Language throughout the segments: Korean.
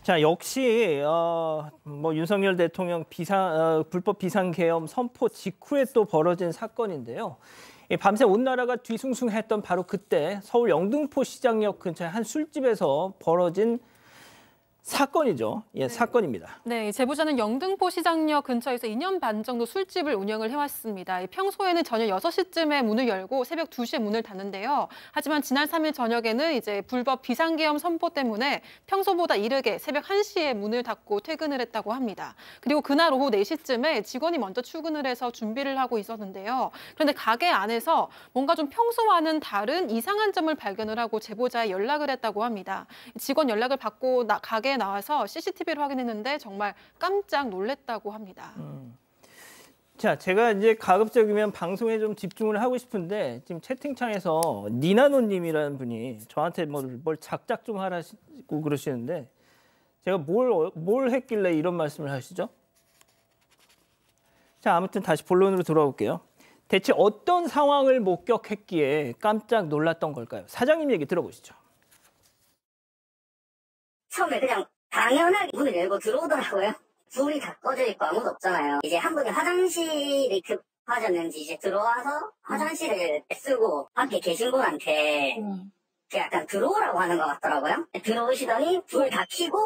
자, 역시 뭐 윤석열 대통령 불법 비상계엄 선포 직후에 또 벌어진 사건인데요. 밤새 온 나라가 뒤숭숭했던 바로 그때 서울 영등포 시장역 근처의 한 술집에서 벌어진 사건이죠. 예, 사건입니다. 네, 제보자는 영등포 시장역 근처에서 2년 반 정도 술집을 운영을 해왔습니다. 평소에는 저녁 6시쯤에 문을 열고 새벽 2시에 문을 닫는데요. 하지만 지난 3일 저녁에는 이제 불법 비상계엄 선포 때문에 평소보다 이르게 새벽 1시에 문을 닫고 퇴근을 했다고 합니다. 그리고 그날 오후 4시쯤에 직원이 먼저 출근을 해서 준비를 하고 있었는데요. 그런데 가게 안에서 뭔가 좀 평소와는 다른 이상한 점을 발견을 하고 제보자에 연락을 했다고 합니다. 직원 연락을 받고 가게에 나와서 CCTV를 확인했는데 정말 깜짝 놀랐다고 합니다. 자, 제가 이제 가급적이면 방송에 좀 집중을 하고 싶은데 지금 채팅창에서 니나노님이라는 분이 저한테 뭘 작작 좀 하라고 그러시는데 제가 뭘 했길래 이런 말씀을 하시죠? 자, 아무튼 다시 본론으로 돌아올게요. 대체 어떤 상황을 목격했기에 깜짝 놀랐던 걸까요? 사장님 얘기 들어보시죠. 처음에 그냥 당연하게 문을 열고 들어오더라고요. 불이 다 꺼져 있고 아무도 없잖아요. 이제 한 분이 화장실이 급하셨는지 이제 들어와서 화장실을 쓰고 밖에 계신 분한테 약간 들어오라고 하는 것 같더라고요. 들어오시더니 불 다 켜고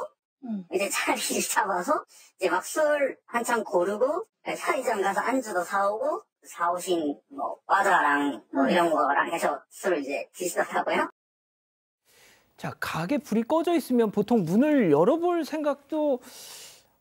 이제 자리를 잡아서 이제 막 술 한참 고르고 편의점 가서 안주도 사오고 사오신 뭐 과자랑 뭐 이런 거랑 해서 술을 이제 드시더라고요. 자, 가게 불이 꺼져 있으면 보통 문을 열어볼 생각도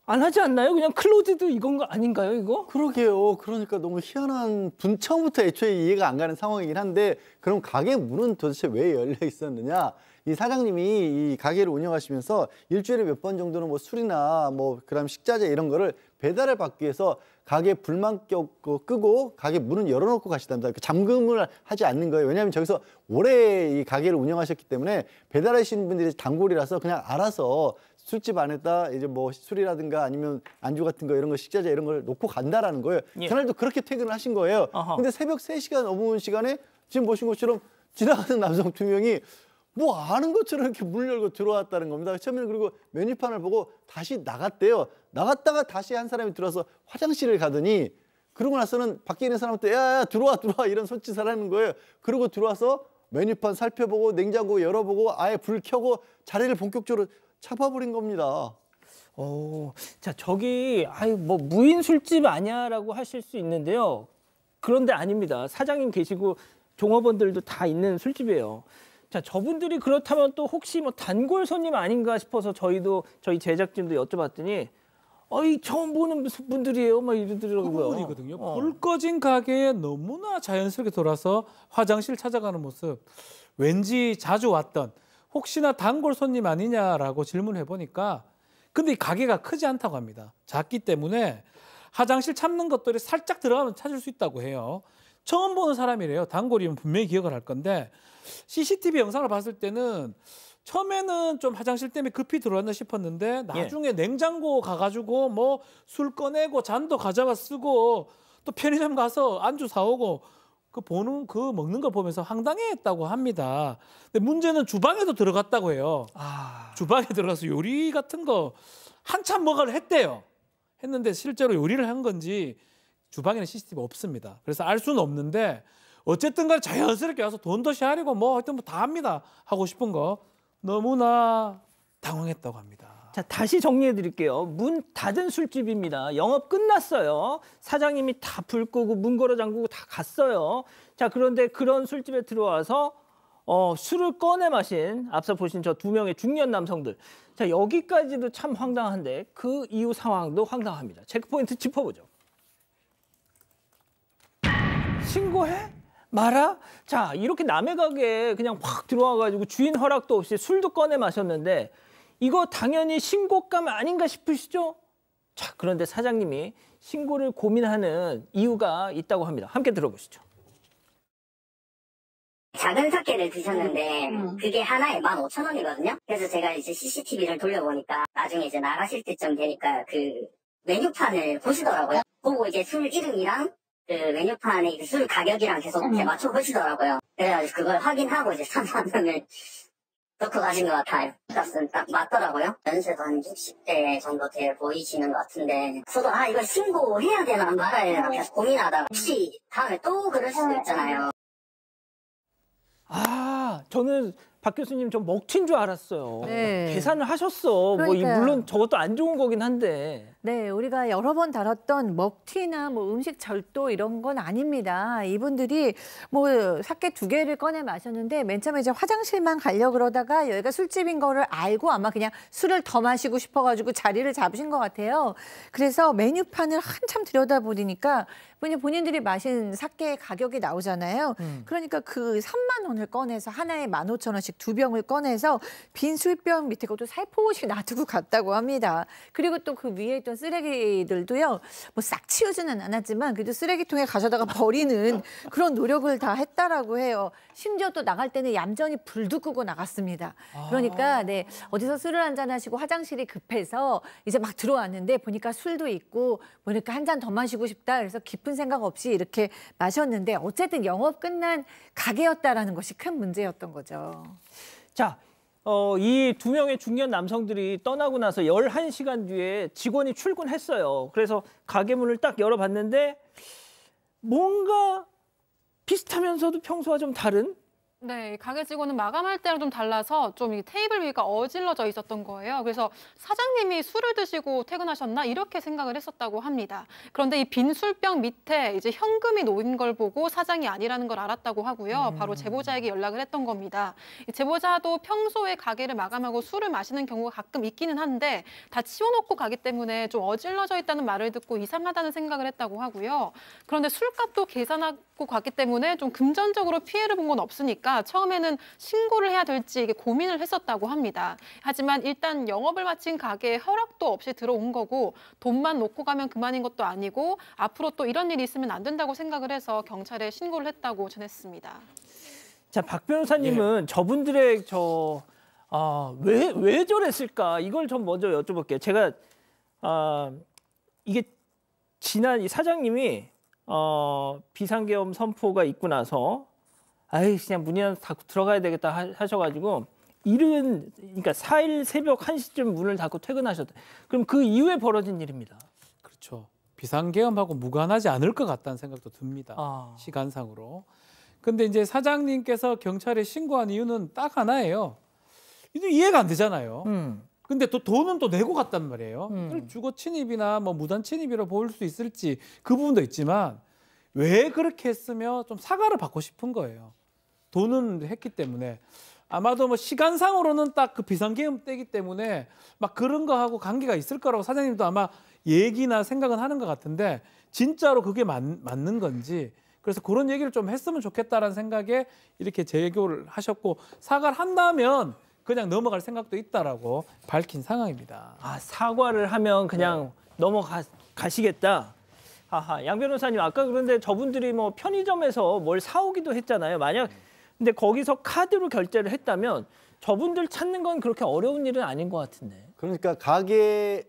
안 하지 않나요? 그냥 클로즈드 이건 거 아닌가요, 이거? 그러게요. 그러니까 너무 희한한 처음부터 애초에 이해가 안 가는 상황이긴 한데 그럼 가게 문은 도대체 왜 열려 있었느냐? 이 사장님이 이 가게를 운영하시면서 일주일에 몇 번 정도는 뭐 술이나 뭐 그다음 식자재 이런 거를 배달을 받기 위해서 가게 불만 끄고 가게 문은 열어놓고 가시답니다. 잠금을 하지 않는 거예요. 왜냐하면 저기서 오래 이 가게를 운영하셨기 때문에 배달하시는 분들이 단골이라서 그냥 알아서 술집 안에다 이제 뭐 술이라든가 아니면 안주 같은 거 이런 거 식자재 이런 걸 놓고 간다라는 거예요. 예. 그날도 그렇게 퇴근을 하신 거예요. 근데 새벽 3시가 넘은 시간에 지금 보신 것처럼 지나가는 남성 2명이 뭐 아는 것처럼 이렇게 문을 열고 들어왔다는 겁니다. 처음에는 그리고 메뉴판을 보고 다시 나갔대요. 나갔다가 다시 한 사람이 들어와서 화장실을 가더니 그러고 나서는 밖에 있는 사람한테 야 들어와 이런 손짓을 하는 거예요. 그러고 들어와서 메뉴판 살펴보고 냉장고 열어보고 아예 불 켜고 자리를 본격적으로 잡아버린 겁니다. 자, 저기 뭐 무인 술집 아니야라고 하실 수 있는데요. 그런데 아닙니다. 사장님 계시고 종업원들도 다 있는 술집이에요. 자, 저분들이 그렇다면 또 혹시 뭐 단골 손님 아닌가 싶어서 저희 제작진도 여쭤봤더니 처음 보는 분들이에요. 막 이러더라고요. 그 부분이거든요. 불 꺼진 가게에 너무나 자연스럽게 돌아서 화장실 찾아가는 모습. 왠지 자주 왔던 혹시나 단골 손님 아니냐라고 질문을 해보니까 근데 이 가게가 크지 않다고 합니다. 작기 때문에 화장실 찾는 것들이 살짝 들어가면 찾을 수 있다고 해요. 처음 보는 사람이래요. 단골이면 분명히 기억을 할 건데 CCTV 영상을 봤을 때는 처음에는 좀 화장실 때문에 급히 들어왔나 싶었는데 나중에 냉장고 가가지고 뭐 술 꺼내고 잔도 가져가 쓰고 또 편의점 가서 안주 사오고 먹는 걸 보면서 황당해했다고 합니다. 근데 문제는 주방에도 들어갔다고 해요. 주방에 들어가서 요리 같은 거 한참 뭐가를 했대요. 했는데 실제로 요리를 한 건지 주방에는 CCTV 없습니다. 그래서 알 수는 없는데 어쨌든 간에 자연스럽게 와서 돈도 샤리고 뭐 하여튼 뭐 다 합니다. 하고 싶은 거 너무나 당황했다고 합니다. 자, 다시 정리해 드릴게요. 문 닫은 술집입니다. 영업 끝났어요. 사장님이 다 불 끄고 문 걸어 잠그고 다 갔어요. 자, 그런데 그런 술집에 들어와서 술을 꺼내 마신 앞서 보신 저 2명의 중년 남성들. 자, 여기까지도 참 황당한데 그 이후 상황도 황당합니다. 체크포인트 짚어보죠. 신고해? 말아? 자, 이렇게 남의 가게에 그냥 확 들어와가지고 주인 허락도 없이 술도 꺼내 마셨는데 이거 당연히 신고감 아닌가 싶으시죠? 자, 그런데 사장님이 신고를 고민하는 이유가 있다고 합니다. 함께 들어보시죠. 작은 사케를 드셨는데 그게 하나에 15,000원이거든요. 그래서 제가 이제 CCTV를 돌려보니까 나중에 이제 나가실 때쯤 되니까 그 메뉴판을 보시더라고요. 보고 이제 술 이름이랑 그 메뉴판에 술 가격이랑 계속 이렇게 맞춰보시더라고요. 그래가지고 그걸 확인하고 이제 3만 원을 넣고 가신 것 같아요. 값은 딱 맞더라고요. 연세도 한 60대 정도 돼 보이시는 것 같은데 저도 이걸 신고해야 되나 말아야 되나 계속 고민하다가 혹시 다음에 또 그럴 수도 있잖아요. 저는 박 교수님 좀 먹튀인 줄 알았어요. 네. 계산을 하셨어. 그러니까요. 물론 저것도 안 좋은 거긴 한데. 네, 우리가 여러 번 다뤘던 먹튀나 뭐 음식 절도 이런 건 아닙니다. 이분들이 뭐 사케 2개를 꺼내 마셨는데 맨 처음에 이제 화장실만 가려고 그러다가 여기가 술집인 거를 알고 아마 그냥 술을 더 마시고 싶어가지고 자리를 잡으신 것 같아요. 그래서 메뉴판을 한참 들여다보니까 본인들이 마신 사케 가격이 나오잖아요. 그러니까 그 3만 원을 꺼내서 하나에 15,000원씩 2병을 꺼내서 빈 술병 밑에 것도 살포시 놔두고 갔다고 합니다. 그리고 또 그 위에 있던 쓰레기들도요, 뭐 싹 치우지는 않았지만 그래도 쓰레기통에 가져다가 버리는 그런 노력을 다 했다라고 해요. 심지어 또 나갈 때는 얌전히 불도 끄고 나갔습니다. 그러니까 네, 어디서 술을 한잔 하시고 화장실이 급해서 이제 막 들어왔는데 보니까 술도 있고 보니까 한 잔 더 마시고 싶다. 그래서 깊은 생각 없이 이렇게 마셨는데 어쨌든 영업 끝난 가게였다라는 것이 큰 문제였던 거죠. 자, 이 2명의 중년 남성들이 떠나고 나서 11시간 뒤에 직원이 출근했어요. 그래서 가게 문을 딱 열어봤는데 뭔가 비슷하면서도 평소와 좀 다른? 네, 가게 직원은 마감할 때랑 좀 달라서 좀 이 테이블 위가 어질러져 있었던 거예요. 그래서 사장님이 술을 드시고 퇴근하셨나 이렇게 생각을 했었다고 합니다. 그런데 이 빈 술병 밑에 이제 현금이 놓인 걸 보고 사장이 아니라는 걸 알았다고 하고요. 바로 제보자에게 연락을 했던 겁니다. 이 제보자도 평소에 가게를 마감하고 술을 마시는 경우가 가끔 있기는 한데 다 치워놓고 가기 때문에 좀 어질러져 있다는 말을 듣고 이상하다는 생각을 했다고 하고요. 그런데 술값도 계산하고 갔기 때문에 좀 금전적으로 피해를 본 건 없으니까 처음에는 신고를 해야 될지 이게 고민을 했었다고 합니다. 하지만 일단 영업을 마친 가게에 허락도 없이 들어온 거고 돈만 놓고 가면 그만인 것도 아니고 앞으로 또 이런 일이 있으면 안 된다고 생각을 해서 경찰에 신고를 했다고 전했습니다. 자, 박 변호사님은 저분들의 왜 저랬을까? 이걸 좀 먼저 여쭤볼게요. 제가 이게 지난 이 사장님이 비상계엄 선포가 있고 나서 그냥 문이나 닫고 들어가야 되겠다 하셔가지고 그러니까 4일 새벽 1시쯤 문을 닫고 퇴근하셨다. 그럼 그 이후에 벌어진 일입니다. 그렇죠. 비상계엄하고 무관하지 않을 것 같다는 생각도 듭니다. 시간상으로. 근데 이제 사장님께서 경찰에 신고한 이유는 딱 하나예요. 이게 이해가 안 되잖아요. 근데 또 돈은 또 내고 갔단 말이에요. 이걸 주거 침입이나 뭐 무단 침입이라 볼 수 있을지 그 부분도 있지만 왜 그렇게 했으며 좀 사과를 받고 싶은 거예요. 돈은 했기 때문에. 아마도 뭐 시간상으로는 딱 그 비상계엄 때기 때문에 막 그런 거하고 관계가 있을 거라고 사장님도 아마 얘기나 생각은 하는 것 같은데 진짜로 그게 맞는 건지 그래서 그런 얘기를 좀 했으면 좋겠다라는 생각에 이렇게 재교를 하셨고 사과를 한다면 그냥 넘어갈 생각도 있다라고 밝힌 상황입니다. 사과를 하면 그냥 넘어가시겠다. 양 변호사님 아까 그런데 저분들이 뭐 편의점에서 뭘 사오기도 했잖아요. 만약 근데 거기서 카드로 결제를 했다면 저분들 찾는 건 그렇게 어려운 일은 아닌 것 같은데. 그러니까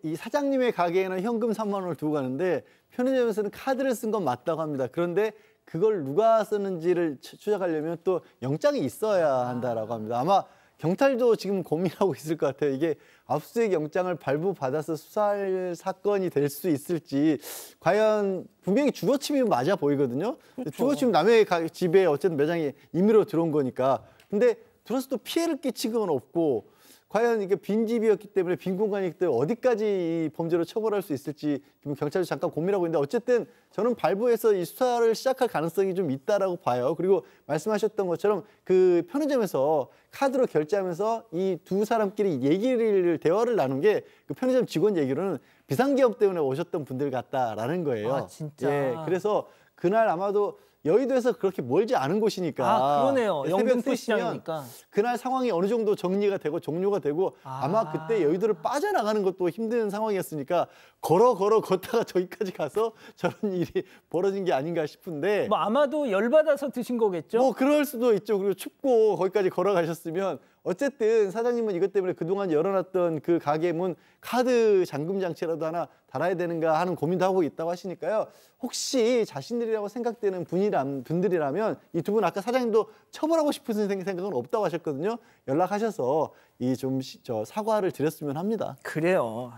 이 사장님의 가게에는 현금 3만 원을 두고 가는데 편의점에서는 카드를 쓴 건 맞다고 합니다. 그런데 그걸 누가 썼는지를 추적하려면 또 영장이 있어야 한다라고 합니다. 아마 경찰도 지금 고민하고 있을 것 같아요. 이게 압수수색 영장을 발부받아서 수사할 사건이 될 수 있을지 과연 분명히 주거침입은 맞아 보이거든요. 그렇죠. 주거침입 남의 집에 어쨌든 매장에 임의로 들어온 거니까. 근데 들어서 또 피해를 끼친 건 없고 과연 이게 빈집이었기 때문에 빈 공간이기 때문에 어디까지 이 범죄로 처벌할 수 있을지 경찰도 잠깐 고민하고 있는데 어쨌든 저는 발부해서 이 수사를 시작할 가능성이 좀 있다라고 봐요. 그리고 말씀하셨던 것처럼 그 편의점에서 카드로 결제하면서 이 두 사람끼리 대화를 나눈 게 그 편의점 직원 얘기로는 비상계엄 때문에 오셨던 분들 같다라는 거예요. 진짜. 예, 그래서 그날 아마도 여의도에서 그렇게 멀지 않은 곳이니까. 그러네요. 새벽 영등포 3시면 시장이니까. 그날 상황이 어느 정도 정리가 되고 종료가 되고 아마 그때 여의도를 빠져나가는 것도 힘든 상황이었으니까 걷다가 저기까지 가서 저런 일이 벌어진 게 아닌가 싶은데 뭐 아마도 열받아서 드신 거겠죠? 뭐 그럴 수도 있죠. 그리고 춥고 거기까지 걸어가셨으면 어쨌든 사장님은 이것 때문에 그동안 열어놨던 그 가게 문 카드 잠금 장치라도 하나 달아야 되는가 하는 고민도 하고 있다고 하시니까요. 혹시 자신들이라고 생각되는 분들이라면 이 두 분 아까 사장님도 처벌하고 싶은 생각은 없다고 하셨거든요. 연락하셔서 이 좀 사과를 드렸으면 합니다. 그래요.